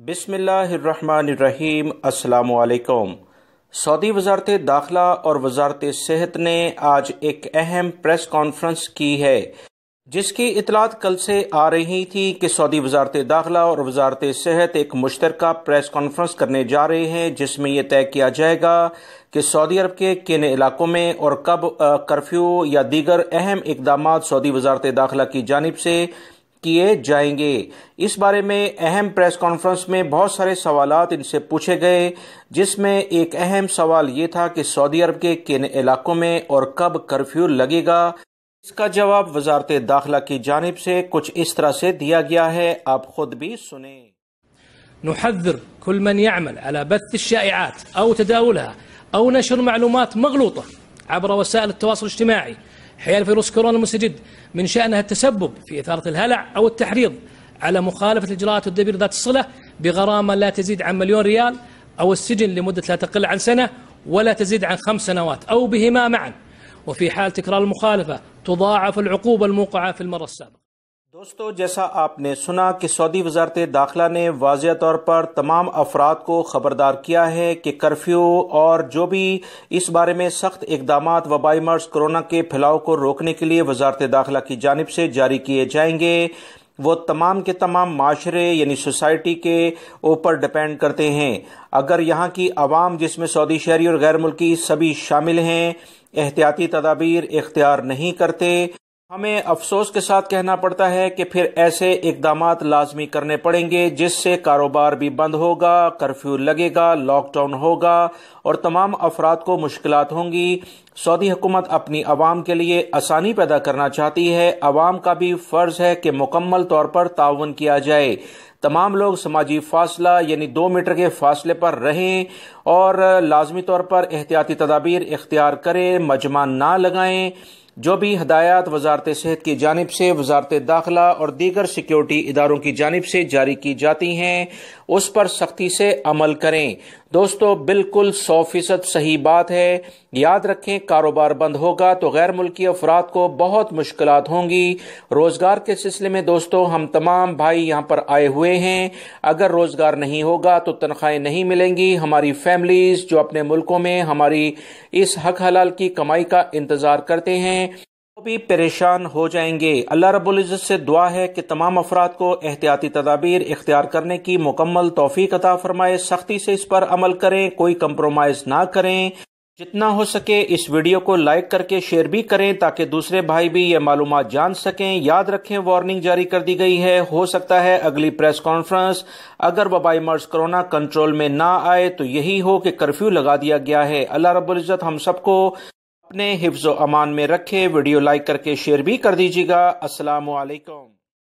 بسم اللہ الرحمن الرحیم۔ السلام علیکم۔ سعودی وزارت داخلہ اور وزارت صحت نے آج ایک اہم پریس کانفرنس کی ہے، جس کی اطلاعات کل سے آ رہی تھی کہ سعودی وزارت داخلہ اور وزارت صحت ایک مشترکہ پریس کانفرنس کرنے جا رہے ہیں، جس میں یہ طے کیا جائے گا کہ سعودی عرب کے کن علاقوں میں اور کب کرفیو یا دیگر اہم اقدامات سعودی وزارت داخلہ کی جانب سے کیے جائیں گے۔ اس بارے میں اہم پریس کانفرنس میں بہت سارے سوالات ان سے پوچھے گئے، جس میں ایک اہم سوال یہ تھا کہ سعودی عرب کے کن علاقوں میں اور کب کرفیو لگے گا۔ اس کا جواب وزارت داخلہ کی جانب سے کچھ اس طرح سے دیا گیا ہے، آپ خود بھی سنیں۔ نحذر كل من يعمل على بث الشائعات أو تداولها أو نشر معلومات مغلوطة عبر وسائل التواصل الاجتماعي حيال فيروس كورونا المستجد من شأنها التسبب في إثارة الهلع أو التحريض على مخالفة الإجراءات والتدابير ذات الصلة بغرامة لا تزيد عن مليون ريال أو السجن لمدة لا تقل عن سنة ولا تزيد عن 5 سنوات أو بهما معا، وفي حال تكرار المخالفة تضاعف العقوبة الموقعة في المرة السابقة۔ دوستو، جیسا آپ نے سنا کہ سعودی وزارت داخلہ نے واضح طور پر تمام افراد کو خبردار کیا ہے کہ کرفیو اور جو بھی اس بارے میں سخت اقدامات وبائی مرض کورونا کے پھیلاؤ کو روکنے کے لیے وزارت داخلہ کی جانب سے جاری کیے جائیں گے، وہ تمام کے تمام معاشرے یعنی سوسائٹی کے اوپر ڈیپینڈ کرتے ہیں۔ اگر یہاں کی عوام، جس میں سعودی شہری اور غیر ملکی سبھی شامل ہیں، احتیاطی تدابیر اختیار نہیں کرتے، ہمیں افسوس کے ساتھ کہنا پڑتا ہے کہ پھر ایسے اقدامات لازمی کرنے پڑیں گے، جس سے کاروبار بھی بند ہوگا، کرفیو لگے گا، لاک ڈاؤن ہوگا اور تمام افراد کو مشکلات ہوں گی۔ سعودی حکومت اپنی عوام کے لیے آسانی پیدا کرنا چاہتی ہے، عوام کا بھی فرض ہے کہ مکمل طور پر تعاون کیا جائے، تمام لوگ سماجی فاصلہ یعنی 2 میٹر کے فاصلے پر رہیں اور لازمی طور پر احتیاطی تدابیر اختیار کریں، مجمع نہ لگائیں۔ جو بھی ہدایات وزارت صحت کی جانب سے، وزارت داخلہ اور دیگر سیکیورٹی اداروں کی جانب سے جاری کی جاتی ہیں، اس پر سختی سے عمل کریں۔ دوستو، بالکل 100% صحیح بات ہے۔ یاد رکھیں، کاروبار بند ہوگا تو غیر ملکی افراد کو بہت مشکلات ہوں گی۔ روزگار کے سلسلے میں دوستو، ہم تمام بھائی یہاں پر آئے ہوئے ہیں، اگر روزگار نہیں ہوگا تو تنخواہیں نہیں ملیں گی، ہماری فیملیز جو اپنے ملکوں میں ہماری اس حق حلال کی کمائی کا انتظار کرتے ہیں وہ بھی پریشان ہو جائیں گے۔ اللہ رب العزت سے دعا ہے کہ تمام افراد کو احتیاطی تدابیر اختیار کرنے کی مکمل توفیق عطا فرمائے، سختی سے اس پر عمل کریں، کوئی کمپرومائز نہ کریں۔ جتنا ہو سکے اس ویڈیو کو لائک کر کے شیئر بھی کریں تاکہ دوسرے بھائی بھی یہ معلومات جان سکیں۔ یاد رکھیں، وارننگ جاری کر دی گئی ہے، ہو سکتا ہے اگلی پریس کانفرنس اگر وبائی مرض کورونا کنٹرول میں نہ آئے تو یہی ہو کہ کرفیو لگا دیا گیا ہے۔ اللہ رب العزت ہم سب کو اپنے حفظ و امان میں رکھے۔ ویڈیو لائک کر کے شیئر بھی کر دیجیے گا۔ السلام علیکم۔